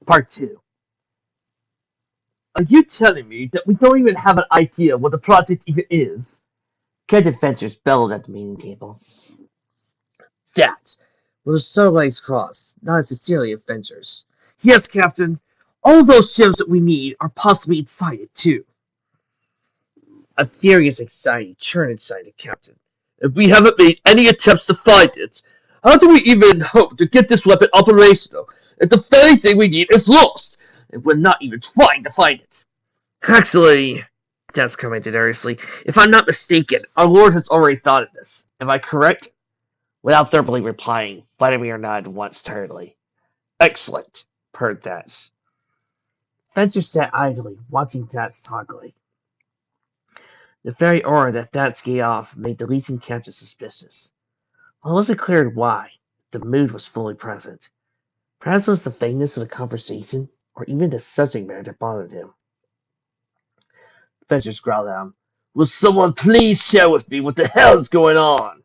Part 2. Are you telling me that we don't even have an idea what the project even is? Captain Fencer's bellowed at the meeting table. That was Starlight's Cross, not necessarily adventures. Yes, Captain. All those gems that we need are possibly inside it, too. A furious anxiety churned inside the captain. If we haven't made any attempts to find it, how do we even hope to get this weapon operational if the very thing we need is lost, and we're not even trying to find it? Actually, Jess commented earnestly, if I'm not mistaken, our Lord has already thought of this. Am I correct? Without verbally replying, Vladimir nodded once tiredly. Excellent, purred Thats. Fencer sat idly, watching Thats talkily. The very aura that Thats gave off made the leasing captain suspicious. While it wasn't clear why, the mood was fully present. Perhaps it was the vagueness of the conversation, or even the subject matter that bothered him. Fencer growled at him. Will someone please share with me what the hell is going on?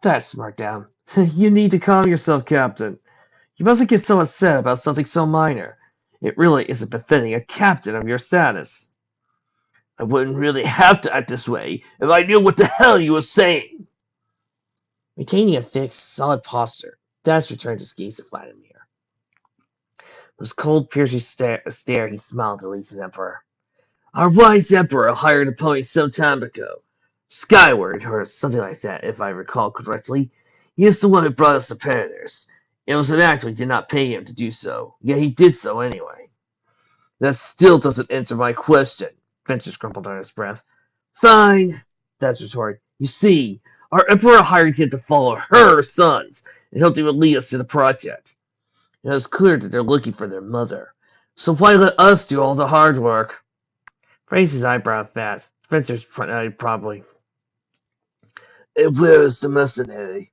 Thats smirked down. You need to calm yourself, Captain. You mustn't get so upset about something so minor. It really isn't befitting a captain of your status. I wouldn't really have to act this way if I knew what the hell you were saying. Retaining a fixed, solid posture, Thats returned his gaze to Vladimir. With his cold, piercing stare, he smiled to Lee's Emperor. Our wise Emperor hired a pony some time ago. Skyward, or something like that, if I recall correctly. He is the one who brought us the Predators. It was an act we did not pay him to do so, yet he did so anyway. That still doesn't answer my question, Fencer grumbled under his breath. Fine, Thats retorted. You see, our Emperor hired him to follow her sons and help them would lead us to the project. It is clear that they're looking for their mother, so why let us do all the hard work? Raised his eyebrow fast. Fencer's probably. And where is the mercenary?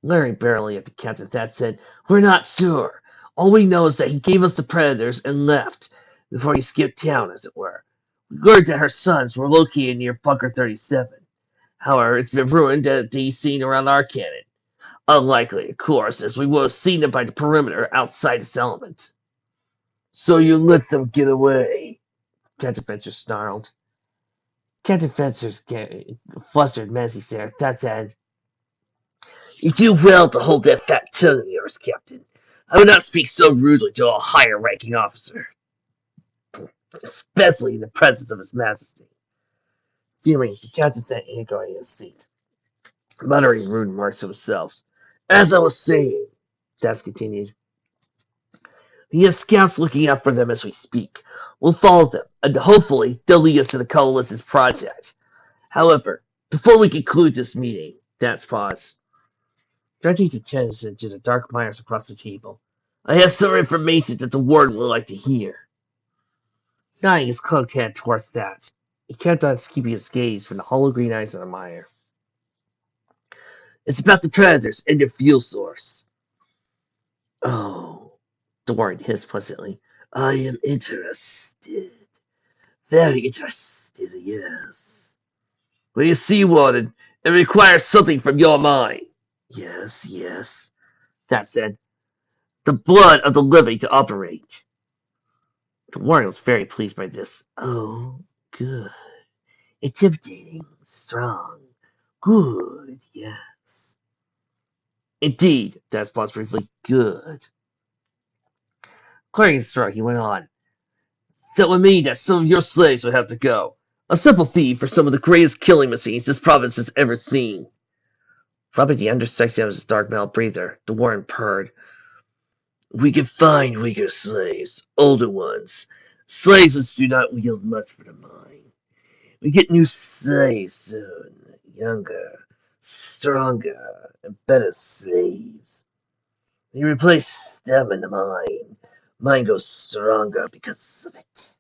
Glaring barely at the captain, Thats said, We're not sure. All we know is that he gave us the Predators and left, before he skipped town, as it were. We learned that her sons were located near Bunker 37. However, it's been rumored that he's seen around our cannon. Unlikely, of course, as we would have seen them by the perimeter outside the settlement. So you let them get away, Captain Fencer snarled. Captain Fencer's flustered, menacing stare. Thats said, You do well to hold that fat tongue of yours, Captain. I would not speak so rudely to a higher-ranking officer, especially in the presence of His Majesty. Fuming, the captain sat angrily in his seat, muttering rude remarks to himself. As I was saying, Thats continued, he has scouts looking out for them as we speak. We'll follow them, and hopefully they'll lead us to the colonists' project. However, before we conclude this meeting, Thats paused, directing his attention to the dark miners across the table. I have some information that the warden would like to hear. Nodding his cloaked head towards Thats, he kept on keeping his gaze from the hollow green eyes of the miner. It's about the Predators and their fuel source. Oh, the warden hissed pleasantly. I am interested. Very interested, yes. Well, you see, Warden, it requires something from your mind. Yes, Thats said. The blood of the living to operate. The warden was very pleased by this. Oh, good. Intimidating, strong. Good, yes. Indeed, Thats paused briefly. Good. Clearing his throat, he went on. That would mean that some of your slaves would have to go. A simple fee for some of the greatest killing machines this province has ever seen. Rubbing the undersection of his dark metal breather, the warden purred. We can find weaker slaves, older ones, slaves which do not wield much for the mind. We get new slaves soon, younger, stronger, and better slaves. They replace them in the mine. Mine goes stronger because of it.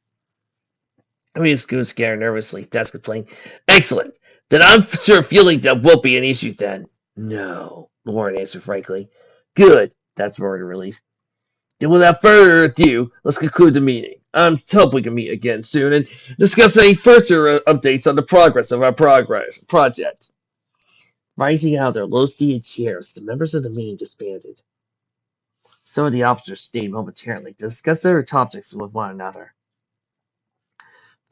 His goose scared nervously. Thats complained. Excellent. Then I'm sure feeling that won't be an issue then. No, the warden answered frankly. Good. Thats more in relief. Then without further ado, let's conclude the meeting. I'm hope we can meet again soon and discuss any further updates on the progress of our project. Rising out of their low-seated chairs, the members of the meeting disbanded. Some of the officers stayed momentarily to discuss their topics with one another.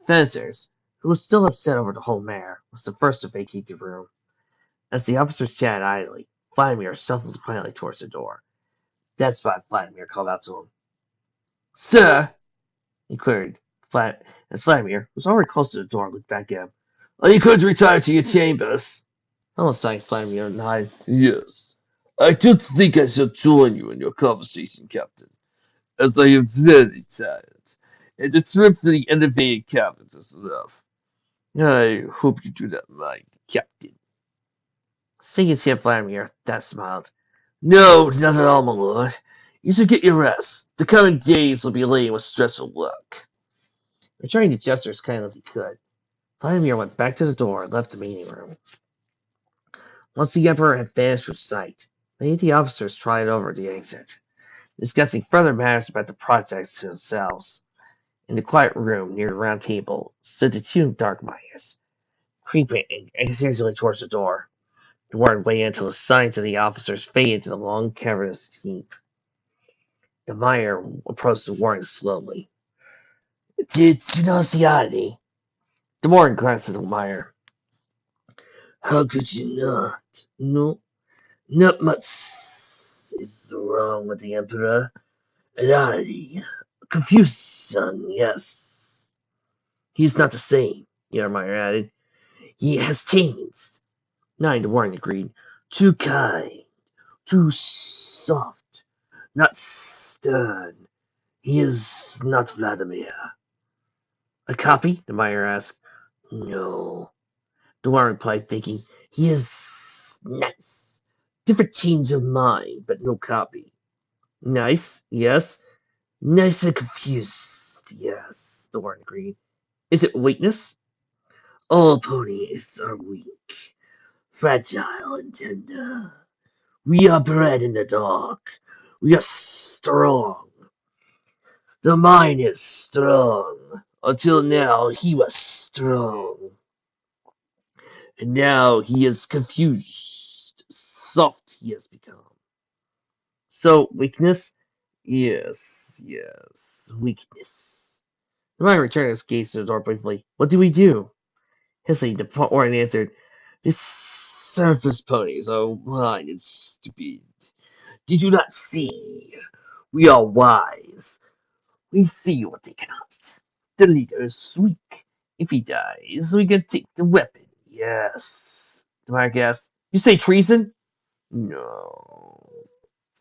Fezzers, who was still upset over the whole matter, was the first to vacate the room. As the officers chatted idly, Vladimir shuffled quietly towards the door. That spot, Vladimir called out to him. Sir, He queried, as Vladimir, who was already close to the door, looked back at him. are you going to retire to your chambers? Almost like Vladimir nodded. Yes. I don't think I shall join you in your conversation, Captain, as I am very tired, and the trip to the elevated cabins is enough. I hope you do not mind, Captain. Seeing his head, Vladimir, that smiled. No, not at all, my lord. You should get your rest. The coming days will be laden with stressful work. Returning to gesture as kindly as he could, Vladimir went back to the door and left the meeting room. Once the Emperor had vanished from sight, many of the officers tried over the exit, discussing further matters about the projects to themselves. In the quiet room near the round table stood the two dark miners, creeping anxiously towards the door. The warden waited until the signs of the officers faded into the long cavernous deep. The miner approached the warden slowly. Did you notice the oddity? The warden glanced at the miner. How could you not? No, not much is wrong with the Emperor. An oddity. Confusion, yes. He's not the same, the other miner added. He has changed. Nodding, the warden agreed. Too kind, too soft, not stern. He is not Vladimir. A copy? The miner asked. No, The warden replied, thinking. he is nice. Different change of mind, but no copy. Nice, yes. Nice and confused, yes, The warden agreed. Is it weakness? all ponies are weak, fragile and tender. We are bred in the dark. We are strong. The mind is strong. Until now, he was strong. And now he is confused. Soft he has become. So, weakness? Yes, weakness. The miner returned his gaze to the door briefly. What do we do? Hissing, the warden answered. These surface ponies are blind and stupid. Did you not see? We are wise. We see what they cannot. The leader is weak. If he dies, we can take the weapon. Yes. The miner gasped. You say treason? No.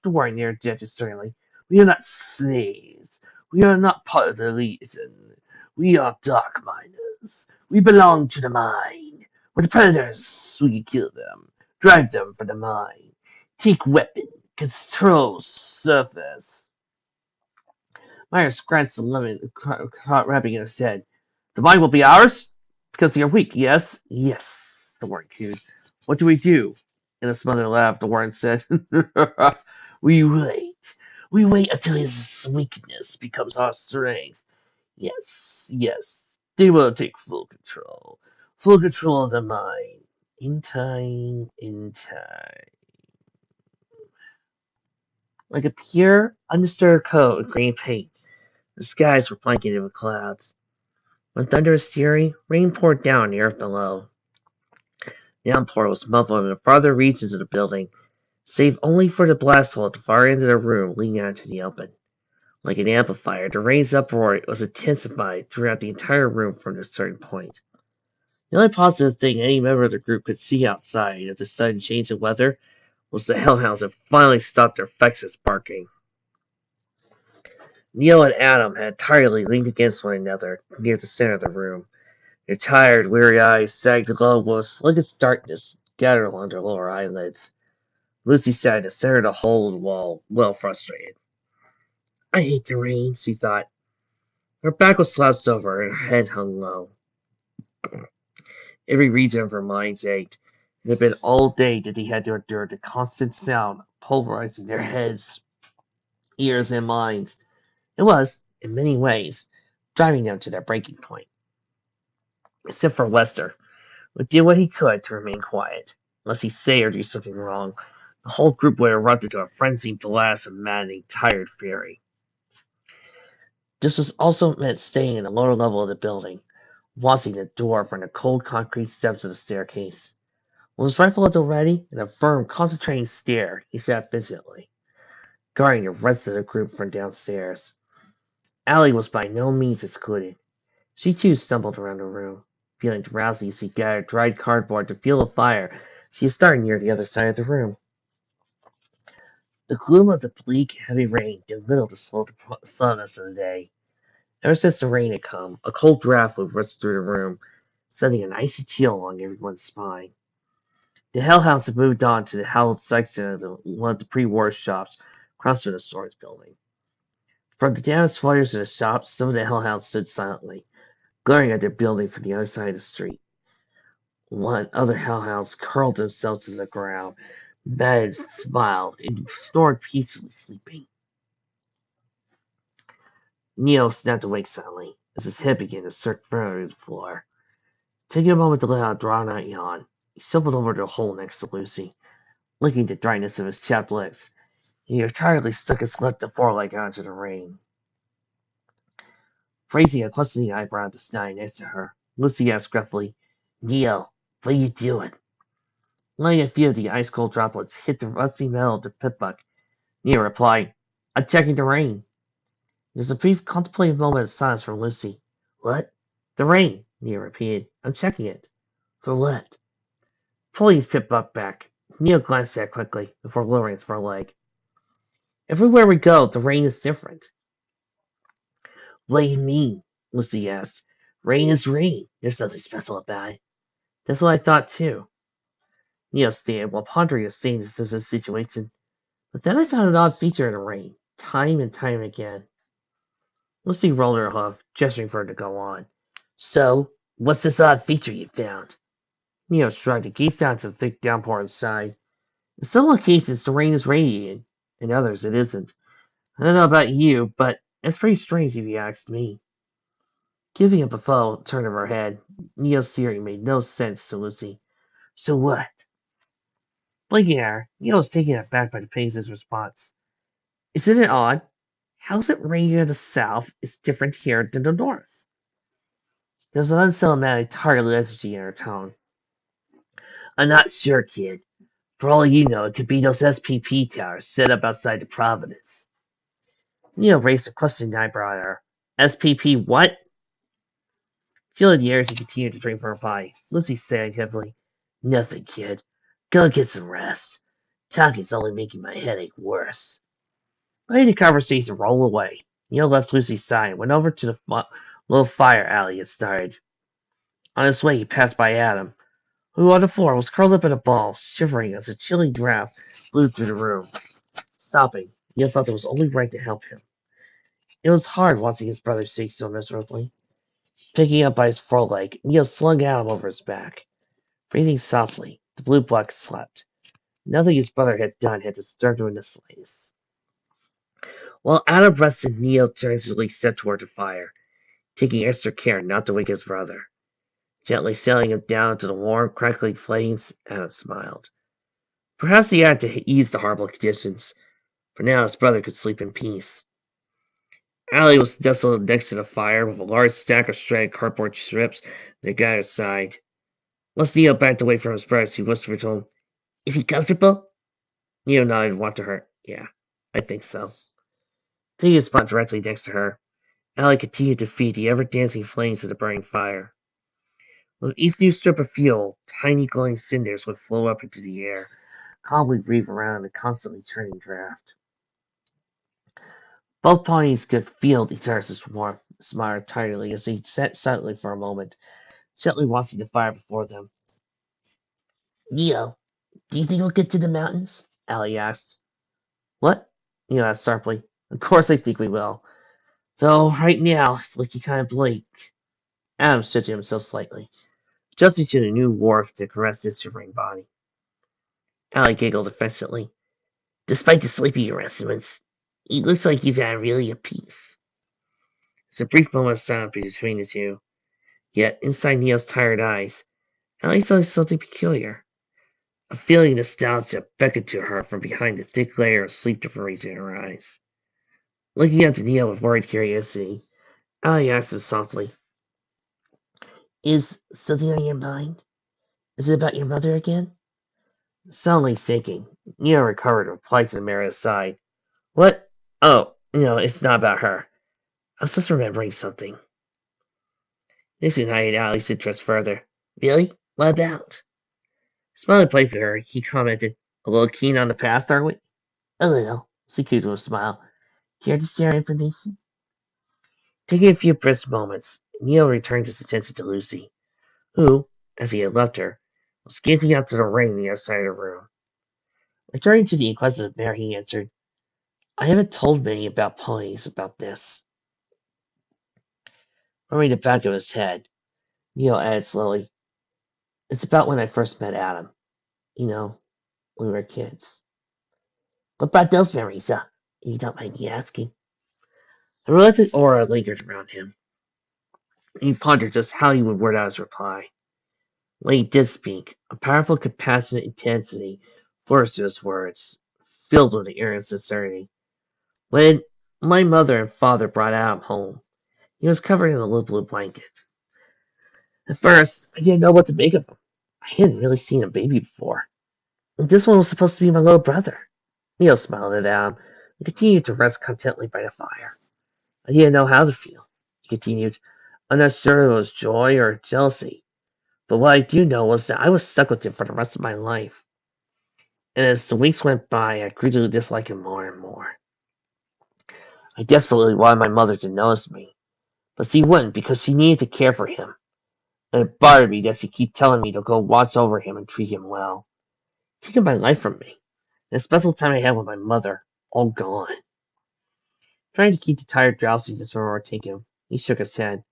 The warden interjected sternly. We are not slaves. We are not part of the Legion. We are dark miners. We belong to the mine. With the predators, we can kill them, drive them from the mine, take weapon, control surface. Miner scratched the lemon, wrapping in his head. The mine will be ours? Because you're weak, yes? Yes, The warden cooed. What do we do? In a smothered laugh, the warden said. we wait. We wait until his weakness becomes our strength. Yes. They will take full control. Full control of the mine. In time. Like a pure, undisturbed coat of green paint, the skies were blanketed with clouds. When thunderous fury, rain poured down on the earth below. The downpour was muffled in the farther reaches of the building, save only for the blast hole at the far end of the room leading out to the open. Like an amplifier, the rain's uproar was intensified throughout the entire room from a certain point. The only positive thing any member of the group could see outside of the sudden change in weather was the hellhounds had finally stopped their vexed barking. Neil and Adam had tiredly leaned against one another near the center of the room. Their tired, weary eyes sagged low with sluggish darkness gathered along their lower eyelids. Lucy sat in the center of the hole in the wall, well frustrated. I hate the rain, she thought. Her back was slouched over, and her head hung low. Every region of her mind ached. It had been all day that they had to endure the constant sound pulverizing their heads, ears, and minds. It was, in many ways, driving them to their breaking point. Except for Lester, who did what he could to remain quiet, lest he say or do something wrong. The whole group would erupt into a frenzied blast of maddening, tired fury. This was also meant staying in the lower level of the building, watching the door from the cold concrete steps of the staircase. With his rifle at the ready and a firm, concentrating stare, he sat vigilantly, guarding the rest of the group from downstairs. Allie was by no means excluded. She too stumbled around the room, feeling drowsy as she gathered dried cardboard to fuel a fire she had started near the other side of the room. The gloom of the bleak, heavy rain did little to slow the slowness of the day. Ever since the rain had come, a cold draft would rush through the room, sending an icy chill along everyone's spine. The hellhounds had moved on to the hallowed section of one of the pre-war shops across from the storage building. From the damaged foyers of the shops, some of the hellhounds stood silently, glaring at their building from the other side of the street. One other hellhounds curled themselves to the ground, matted, smiled, and snored peacefully sleeping. Neo snapped awake suddenly, as his head began to search further to the floor. Taking a moment to let out a drawn-out yawn, he shuffled over to the hole next to Lucy, licking the dryness of his chapped lips. He retiredly stuck his left foreleg out into the rain. Raising a questioning eyebrow at the snide next to her, Lucy asked gruffly, "Neo, what are you doing?" Letting a few of the ice-cold droplets hit the rusty metal of the pit-buck, Neo replied, "I'm checking the rain." There was a brief contemplative moment of silence from Lucy. "What?" "The rain," Neo repeated. "I'm checking it." "For what?" Pulling his pit-buck back, Neo glanced at it quickly before lowering his foreleg. "Everywhere we go, the rain is different." "What do you mean?" Lucy asked. "Rain is rain. There's nothing special about it." "That's what I thought, too," Neo stated while pondering the strangeness of the situation. "But then I found an odd feature in the rain, time and time again." Lucy rolled her hoof, gesturing for her to go on. "So, what's this odd feature you found?" Neo shrugged and gazed down to the thick downpour inside. "In some locations, the rain is radiated. In others, it isn't. I don't know about you, but it's pretty strange if you asked me." Giving up a full turn of her head, Neo's theory made no sense to Lucy. "So what?" Blinking at her, Neo was taken aback by the pace of his response. "Isn't it odd? How's it raining in the south is different here than the north?" There was an uncinematic, tired lethargy in her tone. "I'm not sure, kid. For all you know, it could be those SPP towers set up outside the Providence." Neo raised a questioning eyebrow at her. "SPP what?" Feeling the air as he continued to drink from her pie, Lucy said heavily, "Nothing, kid. Go get some rest. Talking's only making my headache worse." Letting the conversation roll away, Neil left Lucy's side and went over to the little fire alley it started. On his way, he passed by Adam, who on the floor was curled up in a ball, shivering as a chilling draft blew through the room. Stopping, Neil thought it was only right to help him. It was hard watching his brother shake so miserably. Picking up by his foreleg, Neil slung Adam over his back. Breathing softly, the blue buck slept. Nothing his brother had done had disturbed him in the slightest. While Adam rested, Neil gingerly stepped toward the fire, taking extra care not to wake his brother. Gently sailing him down to the warm, crackling flames, Adam smiled. Perhaps he had to ease the horrible conditions, for now his brother could sleep in peace. Allie was nestled next to the fire with a large stack of shredded cardboard strips that got her side. Once Neil backed away from his brother, he whispered to him, "Is he comfortable?" Neil nodded and walked to her. "Yeah, I think so." Taking a spot directly next to her, Allie continued to feed the ever-dancing flames of the burning fire. With each new strip of fuel, tiny glowing cinders would flow up into the air, calmly weave around the constantly turning draft. Both ponies could feel the terrace's warmth, smiled tirelessly as they sat silently for a moment, gently watching the fire before them. "Neo, do you think we'll get to the mountains?" Allie asked. "What?" Neo asked sharply. "Of course I think we will. Though right now it's looking kind of bleak." Adam stretched himself slightly, adjusting to the new warmth that caressed his shivering body. Allie giggled affectionately. "Despite the sleepy arrangements, he looks like he's really at peace." There's a brief moment of silence between the two, yet inside Neo's tired eyes, Allie saw something peculiar. A feeling of nostalgia beckoned to her from behind the thick layer of sleep deprivation in her eyes. Looking up to Neil with worried curiosity, Allie asked him softly, Is something on your mind? Is it about your mother again? suddenly shaking. Neil recovered and replied to the mirror at his side. What? Oh, no, it's not about her. I was just remembering something. This ignited Allie's interest further. Really? What about? Smiling playfully at her, he commented, a little keen on the past, are we? A little, she cooed with a smile. Care to share information? Taking a few brisk moments, Neil returned his attention to Lucy, who, as he had left her, was gazing out to the rain on the other side of the room. Returning to the inquisitive mare, he answered, I haven't told many about ponies about this. Rubbing the back of his head, Neil added slowly, It's about when I first met Adam. You know, when we were kids. What brought those memories up, if you don't mind me asking? A reluctant aura lingered around him, and he pondered just how he would word out his reply. When he did speak, a powerful, compassionate intensity forced to his words, filled with the air and sincerity. When my mother and father brought Adam home, he was covered in a little blue blanket. At first, I didn't know what to make of him. I hadn't really seen a baby before. This one was supposed to be my little brother. Neil smiled at Adam and continued to rest contentedly by the fire. I didn't know how to feel, he continued. I'm not sure it was joy or jealousy, but what I do know was that I was stuck with him for the rest of my life. And as the weeks went by, I grew to dislike him more and more. I desperately wanted my mother to notice me, but she wouldn't because she needed to care for him. And it bothered me that she kept telling me to go watch over him and treat him well. Taking my life from me. And the special time I had with my mother, all gone. Trying to keep the tired drowsiness from overtaking him, he shook his head.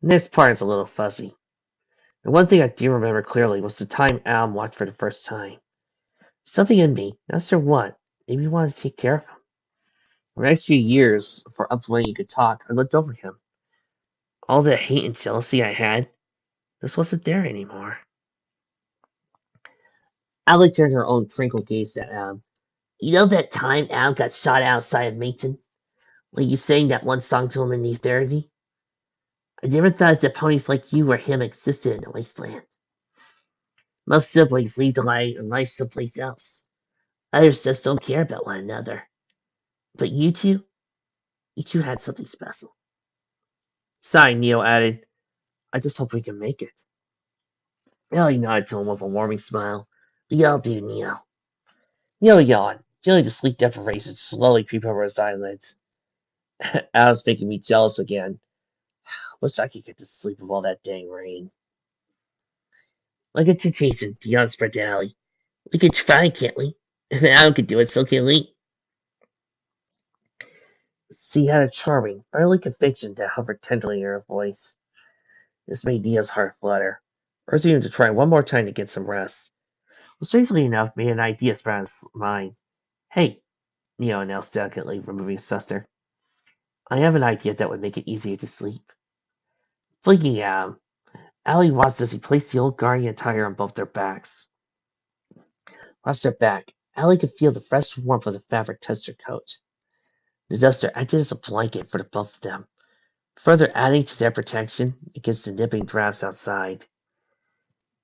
The next part is a little fuzzy. The one thing I do remember clearly was the time Adam walked for the first time. Something in me, not sure what, made me want to take care of him. For the next few years, for up to when he could talk, I looked over him. All the hate and jealousy I had, this wasn't there anymore. Allie turned her own tranquil gaze at Adam. You know that time Adam got shot outside of Mason? When you sang that one song to him in the eternity? I never thought that ponies like you or him existed in the wasteland. Most siblings lead a life someplace else. Others just don't care about one another. But you two had something special. Sighing, Neil added, I just hope we can make it. Ellie nodded to him with a warming smile. We all do, Neil. Neil yawned, feeling the sleep deprivation slowly creep over his eyelids. Al's making me jealous again. Wish I could get to sleep with all that dang rain. Like a temptation, Dion spread to Allie. We could try, can't we? If Adam could do it, so can we. She had a charming, barely conviction that hovered tenderly in her voice. This made Neil's heart flutter, urging him to try one more time to get some rest. But strangely enough, made an idea sprout in his mind. Hey, Neil announced delicately, removing his sister. I have an idea that would make it easier to sleep. Blinking at him, Allie watched as he placed the old guardian attire on both their backs. Across their back, Allie could feel the fresh warmth of the fabric touch her coat. The duster acted as a blanket for the both of them, further adding to their protection against the nipping drafts outside.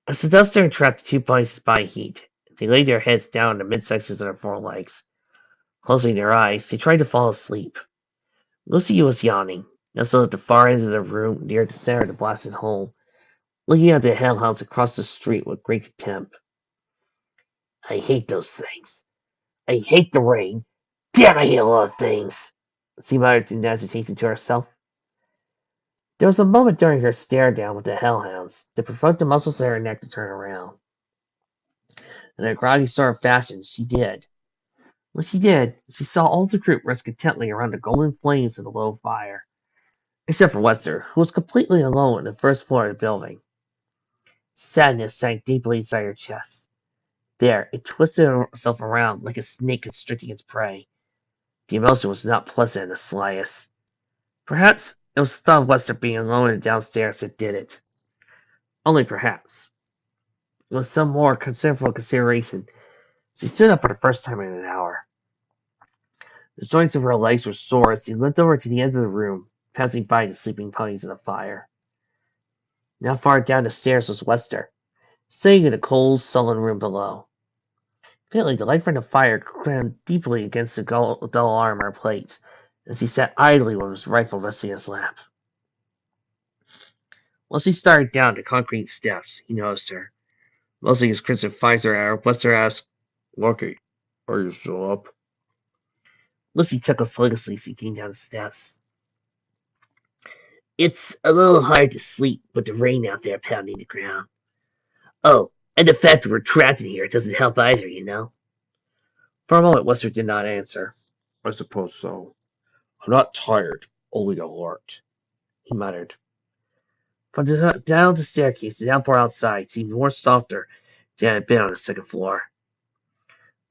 As the duster entrapped the two bodies by heat, they laid their heads down on the midsections of their forelegs. Closing their eyes, they tried to fall asleep. Lucy was yawning, nestled at the far end of the room near the center of the blasted hole, looking at the hellhounds across the street with great contempt. I hate those things. I hate the rain. Damn, I hate a lot of things. She muttered in agitation to herself. There was a moment during her stare down with the hellhounds that provoked the muscles of her neck to turn around. In a groggy sort of fashion, she did. When she did, she saw all the group rest contentedly around the golden flames of the low fire, except for Wester, who was completely alone on the first floor of the building. Sadness sank deeply inside her chest. There, it twisted itself around like a snake constricting its prey. The emotion was not pleasant in the slightest. Perhaps it was the thought of Wester being alone and downstairs that did it. Only perhaps. With some more considerable consideration, she stood up for the first time in an hour. The joints of her legs were sore as she limped over to the end of the room, passing by the sleeping ponies in the fire. Not far down the stairs was Wester, sitting in the cold, sullen room below. Faintly, the light from the fire ground deeply against the dull armor plates as he sat idly with his rifle resting in his lap. Once he started down the concrete steps, he noticed her. Mostly his crimson visor at her, Wester asked, "Lucky, are you still up?" Lucy chuckled sluggishly as he came down the steps. "It's a little hard to sleep with the rain out there pounding the ground. Oh, and the fact that we're trapped in here doesn't help either, you know." For a moment, Wester did not answer. "I suppose so. I'm not tired, only alert," he muttered. From down the staircase, the downpour outside seemed more softer than it had been on the second floor.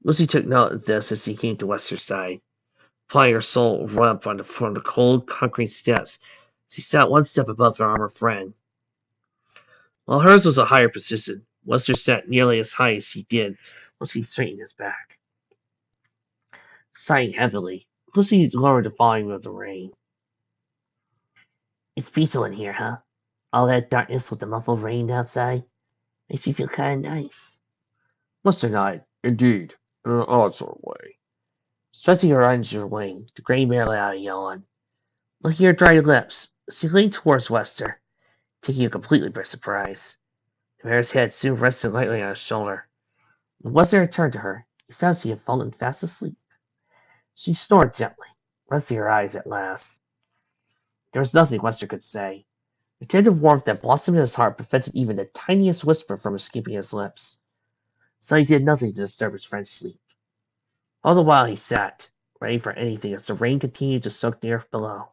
Lucy took note of this as he came to Wester's side. Applying her soul run up from the cold concrete steps, she sat one step above her armored friend. While hers was a higher position, Wester sat nearly as high as he did once he straightened his back. Sighing heavily, Lucy lowered the volume of the rain. "It's peaceful in here, huh? All that darkness with the muffled rain outside makes me feel kind of nice." Wester nodded. "Indeed, in an odd sort of way." Stretching her arms to her wing, the gray mare let out a yawn. Looking at her dry lips, she leaned towards Wester, taking him completely by surprise. The mare's head soon rested lightly on his shoulder. When Wester returned to her, he found she had fallen fast asleep. She snored gently, resting her eyes at last. There was nothing Wester could say. The tender warmth that blossomed in his heart prevented even the tiniest whisper from escaping his lips. So he did nothing to disturb his friend's sleep. All the while he sat, ready for anything as the rain continued to soak the earth below.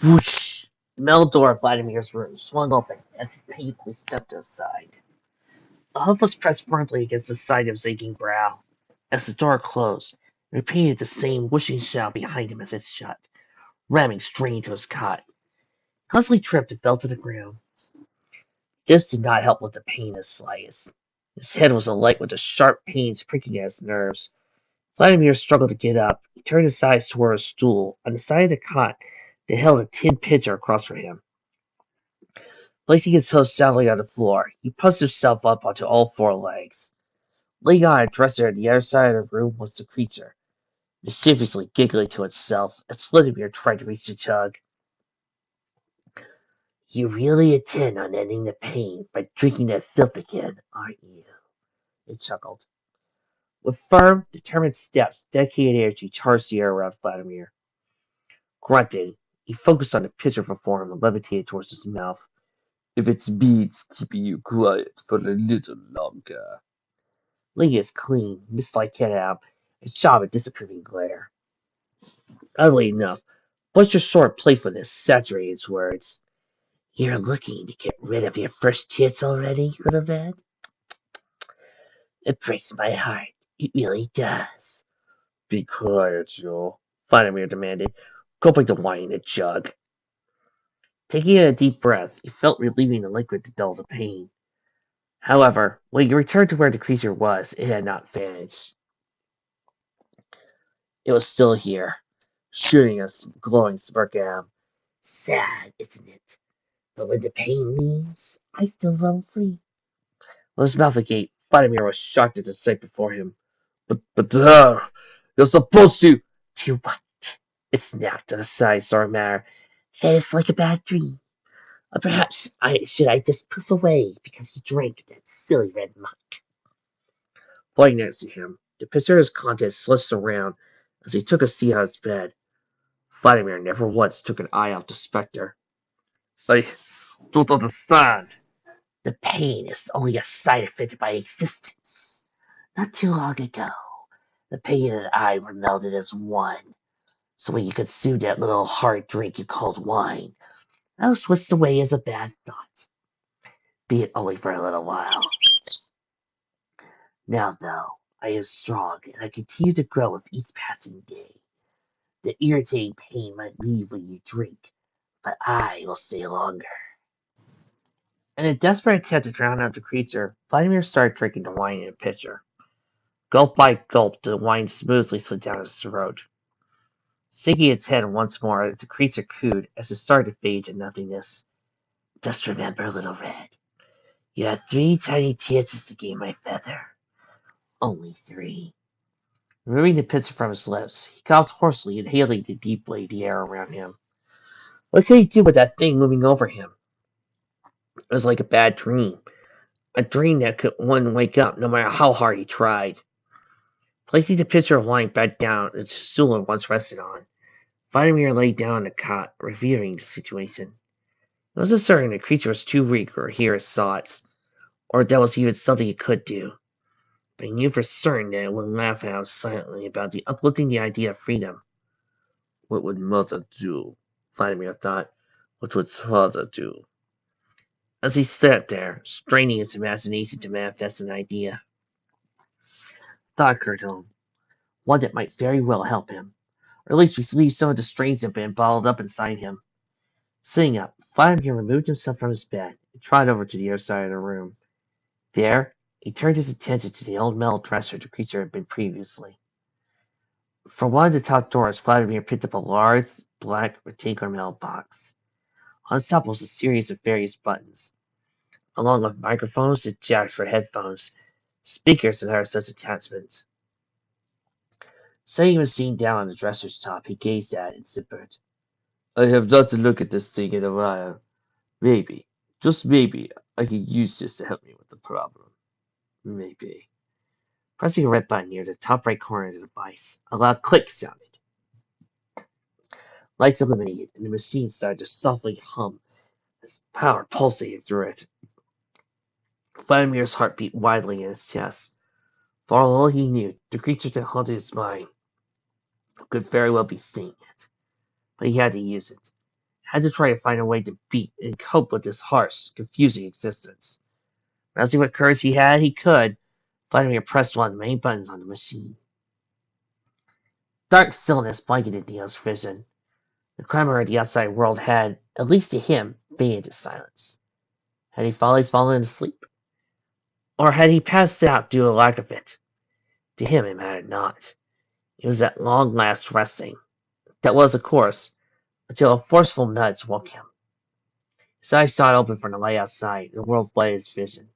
Whoosh! The metal door of Vladimir's room swung open as he painfully stepped aside. A hoof was pressed firmly against the side of his aching brow. As the door closed, it repeated the same whooshing sound behind him as it shut, ramming straight into his cot. Huxley tripped and fell to the ground. This did not help with the pain in the slightest. His head was alight with the sharp pains pricking at his nerves. Vladimir struggled to get up. He turned his eyes toward a stool on the side of the cot that held a tin pitcher across from him. Placing his toes soundly on the floor, he puffed himself up onto all four legs. Laying on a dresser at the other side of the room was the creature, mischievously giggling to itself as Vladimir tried to reach the jug. "You really intend on ending the pain by drinking that filth again, aren't you?" it chuckled. With firm, determined steps, dedicated energy charged the air around Vladimir. Grunting, he focused on the pitcher before him and levitated towards his mouth. "If it's beads keeping you quiet for a little longer." Laying his clean, mist-like head out and shot a disapproving glare. Oddly enough, Buster's short playfulness saturated his words. "You're looking to get rid of your first tits already, little man? It breaks my heart. It really does." "Be quiet, Joe," Vladimir demanded, gulping the wine in the jug. Taking a deep breath, he felt relieving the liquid to dull the pain. However, when he returned to where the creature was, it had not vanished. It was still here, shooting a glowing spark at him. "Sad, isn't it? But when the pain leaves, I still roam free." With his mouth agape, Vladimir was shocked at the sight before him. But you're supposed to." "To what?" It snapped on the side, Zormar. "That is like a bad dream. Or perhaps I just poof away because you drank that silly red muck." Lying next to him, the pitcher's contents slushed around as he took a seat on his bed. Vladimir never once took an eye off the specter. "I don't understand." "The pain is only a side effect of my existence. Not too long ago, the pain and I were melded as one. So when you consumed that little hard drink you called wine, I was whisked away as a bad thought. Be it only for a little while. Now, though, I am strong, and I continue to grow with each passing day. The irritating pain might leave when you drink, but I will stay longer." In a desperate attempt to drown out the creature, Vladimir started drinking the wine in a pitcher. Gulp by gulp, the wine smoothly slid down his throat. Sinking its head once more, the creature cooed as it started to fade to nothingness. Just remember, Little Red, you have 3 tiny chances to gain my feather. Only 3. Removing the pitcher from his lips, he coughed hoarsely, inhaling the deeply the air around him. What could he do with that thing moving over him? It was like a bad dream. A dream that could one wake up no matter how hard he tried. Placing the pitcher of wine back down the stool it once rested on, Vladimir lay down on the cot, reviewing the situation. It wasn't certain the creature was too weak or hear his thoughts, or there was even something it could do. But he knew for certain that it would laugh out silently about the uplifting the idea of freedom. What would Mother do? Vladimir thought. What would Father do? As he sat there, straining his imagination to manifest an idea, thought occurred to him, one that might very well help him, or at least relieve some of the strains that had been bottled up inside him. Sitting up, Vladimir removed himself from his bed and trotted over to the other side of the room. There, he turned his attention to the old metal dresser the creature had been previously. From one of the top drawers, Vladimir picked up a large, black, rectangular metal box. On the top was a series of various buttons, along with microphones and jacks for headphones, speakers, and other such attachments. Setting the machine down on the dresser's top, he gazed at it and simpered. I have not to look at this thing in a while. Maybe, just maybe, I can use this to help me with the problem. Maybe. Pressing a red button near the top right corner of the device, a loud click sounded. Lights illuminated, and the machine started to softly hum as power pulsated through it. Vladimir's heart beat wildly in his chest. For all he knew, the creature that haunted his mind could very well be seeing it. But he had to use it. Had to try to find a way to beat and cope with this harsh, confusing existence. Rousing what courage he had, he could. Vladimir pressed one of the main buttons on the machine. Dark stillness blanketed Neo's vision. The clamor of the outside world had, at least to him, faded into silence. Had he finally fallen asleep? Or had he passed out due to lack of it? To him it mattered not. It was at long last resting. That was, of course, until a forceful nudge woke him. His eyes shot open from the light outside, and the world flooded his vision.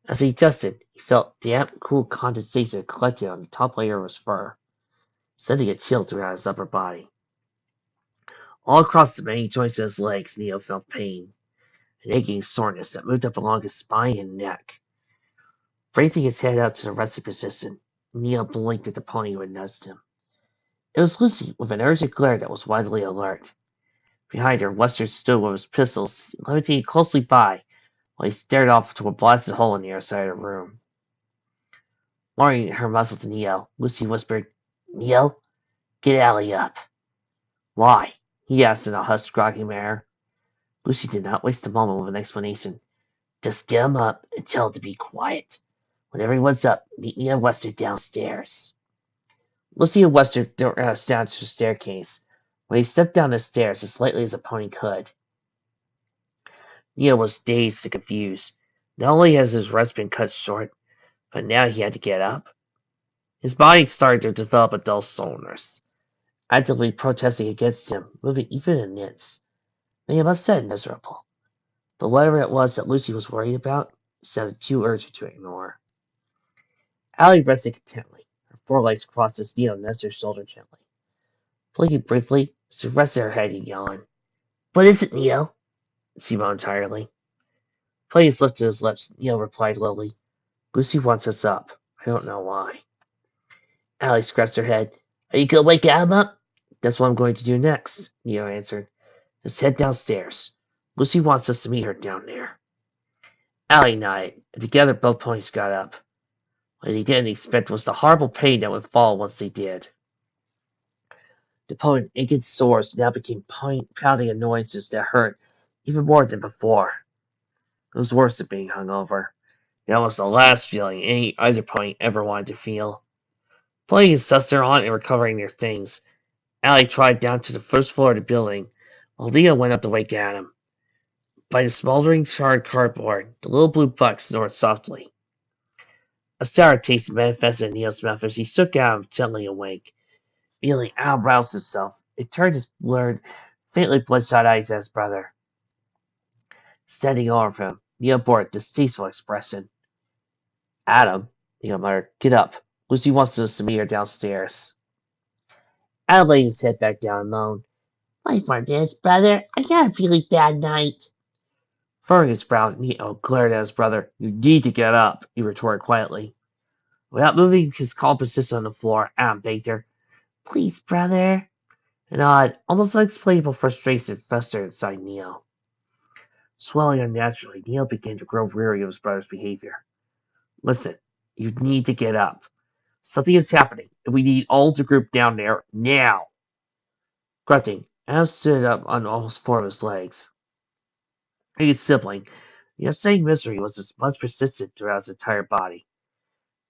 As he adjusted, he felt damp, cool condensation collected on the top layer of his fur, sending a chill throughout his upper body. All across the many joints of his legs, Neo felt pain, an aching soreness that moved up along his spine and neck. Raising his head up to the resting position, Neo blinked at the pony who had nudged him. It was Lucy, with an urgent glare that was widely alert. Behind her, Western stood with his pistols levitating closely by, while he stared off to a blasted hole in the other side of the room. Lowering her muzzle to Neo, Lucy whispered, Neo, get Allie up. Why? He asked in a hushed, groggy manner. Lucy did not waste a moment with an explanation. Just get him up and tell him to be quiet. When everyone's up, meet me and Western downstairs. Lucy and Western down to the staircase. When he stepped down the stairs as lightly as a pony could, Neo was dazed and confused. Not only had his rest been cut short, but now he had to get up. His body started to develop a dull soreness, actively protesting against him, moving even an inch. They must have said miserable. But whatever it was that Lucy was worried about sounded too urgent to ignore. Allie rested contentedly, her forelegs crossed as Neo nudged her shoulder gently. Blinking briefly, she rested her head and yawned. What is it, Neo? She moaned tiredly. Putting his lips to his lips, Neo replied lowly. Lucy wants us up. I don't know why. Allie scratched her head. Are you going to wake Adam up? That's what I'm going to do next, Neo answered. Let's head downstairs. Lucy wants us to meet her down there. Allie nodded, and together both ponies got up. What he didn't expect was the horrible pain that would follow once they did. The opponent's aching sores now became pounding annoyances that hurt even more than before. It was worse than being hungover. That was the last feeling any other pony ever wanted to feel. Putting his sister on and recovering their things, Allie trotted down to the first floor of the building, while Leo went up to wake Adam. By the smoldering charred cardboard, the little blue buck snored softly. A sour taste manifested in Neil's mouth as he shook out gently awake. Feeling Al roused himself. It turned his blurred, faintly bloodshot eyes at his brother. Standing over him, Neil bore a distasteful expression. Adam, Neil muttered, get up. Lucy wants to meet her downstairs. Adam laid his head back down and moaned. 5 more minutes, brother. I got a really bad night. Furrowing his brow, Neil glared at his brother. You need to get up, he retorted quietly. Without moving his calm position on the floor, Adam begged her. Please, brother. An odd, almost unexplainable frustration festered inside Neil. Swelling unnaturally, Neil began to grow weary of his brother's behavior. Listen, you need to get up. Something is happening, and we need all to group down there now. Grunting, Adam stood up on almost 4 of his legs. Like his sibling, the upsetting misery was as much persistent throughout his entire body.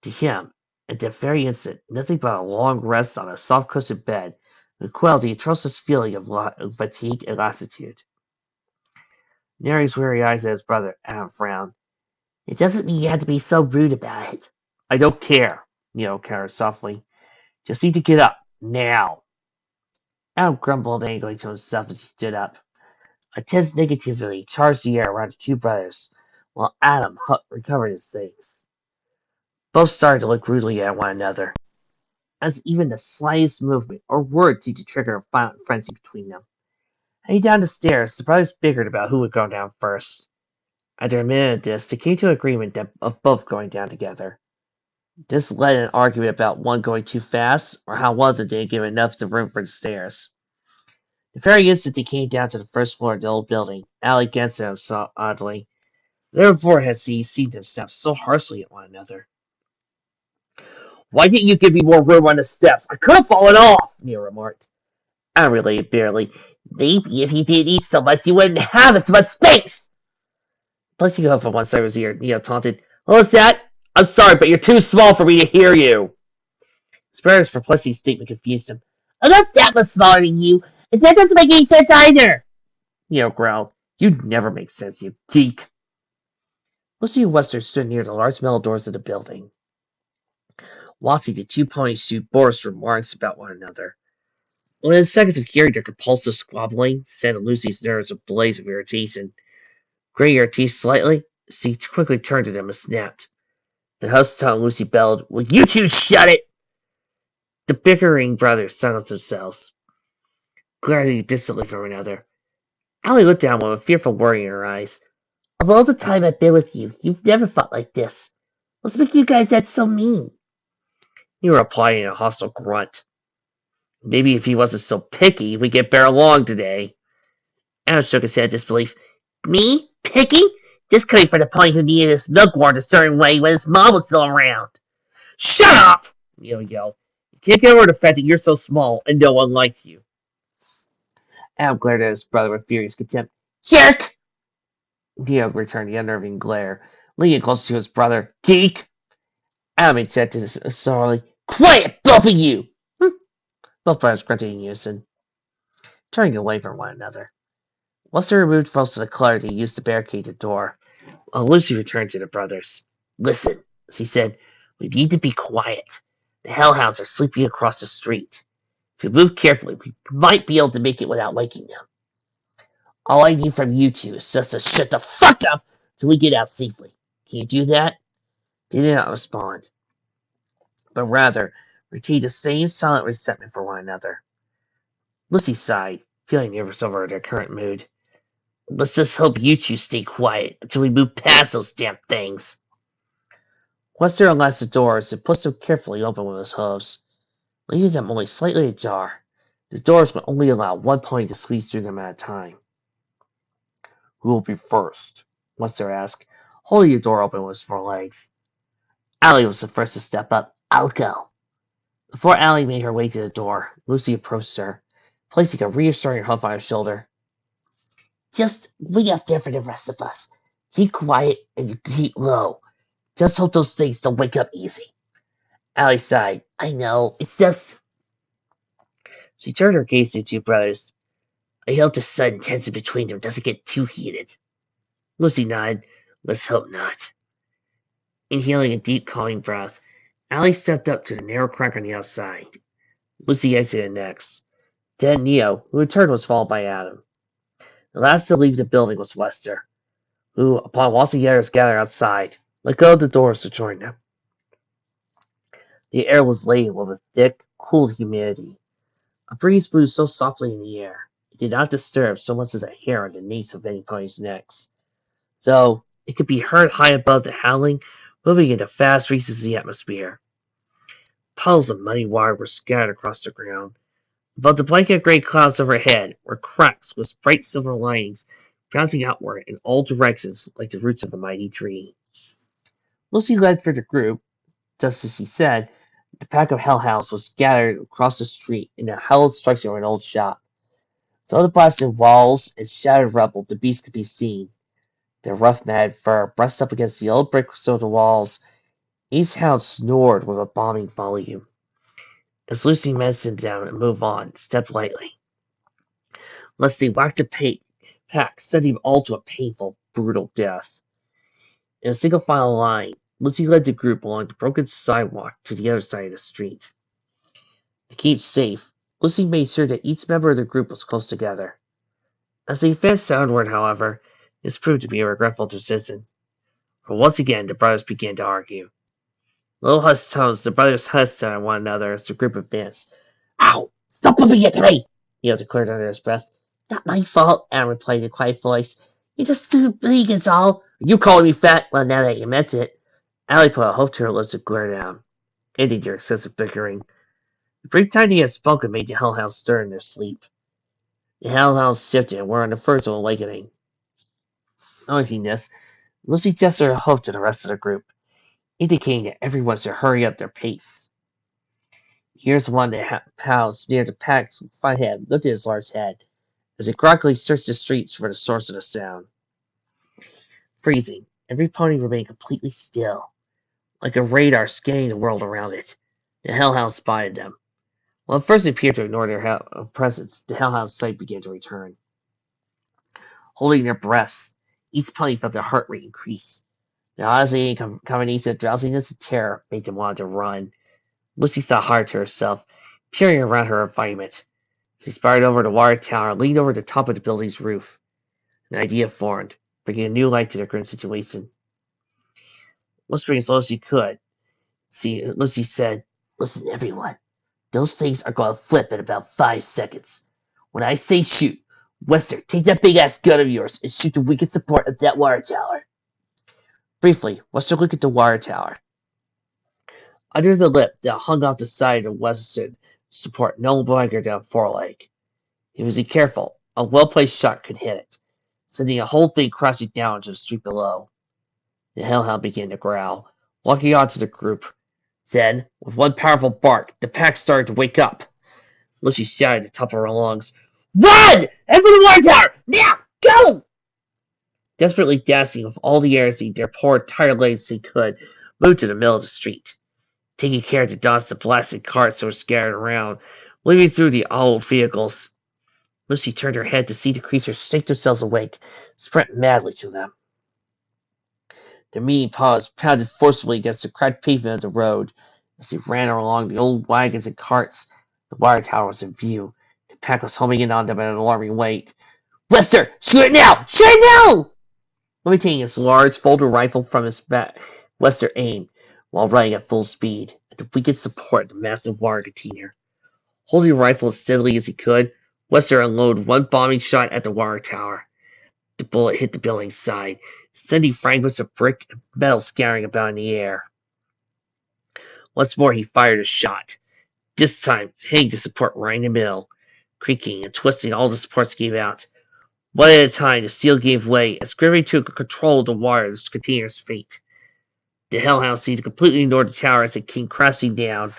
To him, at that very instant, nothing but a long rest on a soft-cushioned bed would quell the atrocious feeling of fatigue and lassitude. Narrowing his weary eyes at his brother, Adam frowned. It doesn't mean you have to be so rude about it. I don't care, Neil countered softly. Just need to get up, now. Adam grumbled angrily to himself as he stood up. A tense negativity charged the air around the two brothers, while Adam recovered his things. Both started to look rudely at one another, as even the slightest movement or word seemed to trigger a violent frenzy between them. Heading down the stairs, the brothers bickered about who would go down first. After a minute of this, they came to an agreement of both going down together. This led to an argument about one going too fast, or how one of them didn't give enough room for the stairs. The very instant they came down to the first floor of the old building, Allie glanced at him oddly. Never before had he seen them snap so harshly at one another. Why didn't you give me more room on the steps? I could have fallen off, Neil remarked. I related bitterly. Maybe if you didn't eat so much, you wouldn't have as much space. Placing her from one side of his ear, Neil taunted. What was that? I'm sorry, but you're too small for me to hear you. His brother's perplexing statement confused him. I'm not that much smaller than you, and that doesn't make any sense either. Neil growled. You'd never make sense, you geek. Lucy and Wester stood near the large metal doors of the building, watching the two ponies shoot borscht remarks about one another. Within seconds of hearing their compulsive squabbling, sent Lucy's nerves ablaze with irritation. Grating her teeth slightly, she quickly turned to them and snapped. The hushed tongue Lucy bellowed, Will you two shut it? The bickering brothers silenced themselves, glaring distantly from one another. Allie looked down with a fearful worry in her eyes. Of all the time I've been with you, you've never fought like this. What's making you guys act so mean? He replied in a hostile grunt. Maybe if he wasn't so picky, we'd get better along today. Adam shook his head in disbelief. Me? Picky? This coming from the pony who needed his milk warmed a certain way when his mom was still around. Shut up! Neil yelled. You can't get over the fact that you're so small and no one likes you. Adam glared at his brother with furious contempt. Jerk! Neil returned the unnerving glare, leaning close to his brother. Geek! Adam said to sorrowfully, Quiet, both of you! Both brothers grunted in unison, turning away from one another. Once they removed most of the clutter, they used to barricade the door. Lucy returned to the brothers. Listen, she said, we need to be quiet. The hellhounds are sleeping across the street. If we move carefully, we might be able to make it without waking them. All I need from you two is just to shut the fuck up till we get out safely. Can you do that? They did not respond, but rather retained the same silent resentment for one another. Lucy sighed, feeling nervous over their current mood. Let's just hope you two stay quiet until we move past those damn things. Wester unlatched the doors and pushed them carefully open with his hooves, leaving them only slightly ajar. The doors would only allow one pony to squeeze through them at a time. Who will be first? Wester asked, holding the door open with his 4 legs. Allie was the first to step up. I'll go. Before Allie made her way to the door, Lucy approached her, placing a reassuring hoof on her shoulder. Just wait up there for the rest of us. Keep quiet and keep low. Just hope those things don't wake up easy. Allie sighed. I know, it's just... She turned her gaze to the two brothers. I hope the sudden tension between them doesn't get too heated. Lucy nodded. Let's hope not. Inhaling a deep, calming breath, Allie stepped up to the narrow crack on the outside. Lucy exited next. Then Neo, who returned, was followed by Adam. The last to leave the building was Wester, who, upon watching the others gather outside, let go of the doors to join them. The air was laden with a thick, cool humidity. A breeze blew so softly in the air, it did not disturb so much as a hair on the nape of any pony's necks, though it could be heard high above the howling, moving into fast reaches of the atmosphere. Puddles of muddy water were scattered across the ground. Above the blanket gray clouds overhead were cracks with bright silver linings bouncing outward in all directions like the roots of a mighty tree. Lucy led for the group. Just as he said, the pack of hellhounds was scattered across the street in a hallowed structure of an old shop. Through the blasted walls and shattered rubble, the beasts could be seen. Their rough matted fur brushed up against the old brick stone walls. Each hound snored with a bombing volume. As Lucy mentioned them and moved on, stepped lightly, lest they whacked the pack, sending them all to a painful, brutal death. In a single file line, Lucy led the group along the broken sidewalk to the other side of the street. To keep safe, Lucy made sure that each member of the group was close together. As they advanced southward, however, this proved to be a regretful decision, for once again the brothers began to argue. Low hushed tones, the brothers hissed at one another as the group advanced. Ow! Stop moving it to me! Neo declared under his breath. Not my fault, Adam replied in a quiet voice. You're just too big, it's all. You calling me fat? Well, now that you mention it. Allie put a hope to her lips and glared down, ending their excessive bickering. The brief time they had spoken made the hellhounds stir in their sleep. The hellhounds shifted and were on the verge of awakening. Noticing this, Lucy gestured a hope to the rest of the group, indicating that everyone should hurry up their pace. Here's one of the hounds near the pack's front head lifted his large head as it groggily searched the streets for the source of the sound. Freezing, every pony remained completely still, like a radar scanning the world around it. The hellhounds spotted them. While at first they appeared to ignore their presence, the hellhound's sight began to return. Holding their breaths, each pony felt their heart rate increase. The nauseating combination of drowsiness and terror made them want to run. Lucy thought hard to herself, peering around her environment. She spied over the water tower and leaned over the top of the building's roof. An idea formed, bringing a new light to their grim situation. Whispering as low as she could, Lucy said, Listen, everyone. Those things are going to flip in about 5 seconds. When I say shoot, Wester, take that big-ass gun of yours and shoot the weakest support of that water tower. Briefly, Wester looked at the water tower. Under the lip that hung off the side of Wester's support no longer than a foreleg. If he was careful, a well-placed shot could hit it, sending the whole thing crashing down into the street below. The hellhound began to growl, walking onto the group. Then, with one powerful bark, the pack started to wake up. Lucy shouted at the top of her lungs, Run! And for the water tower! Now! Go! Desperately dashing with all the air their poor, tired legs they could, moved to the middle of the street, taking care to dodge the blasted carts that were scattered around, weaving through the old vehicles. Lucy turned her head to see the creatures shake themselves awake, sprint madly to them. Their meaty paws pounded forcibly against the cracked pavement of the road as they ran along the old wagons and carts. The water tower was in view. The pack was homing in on them at an alarming rate. Wester, shoot it now! Shoot it now! Taking his large folder rifle from his back, Wester aimed, while running at full speed, at the weakest support of the massive water container. Holding the rifle as steadily as he could, Wester unloaded one bombing shot at the water tower. The bullet hit the building's side, sending fragments of brick and metal scattering about in the air. Once more he fired a shot, this time hitting the support right in the middle. Creaking and twisting, all the supports gave out. One at a time, the steel gave way as gravity took control of the water's container's fate. The hellhound seemed to completely ignore the tower as it came crashing down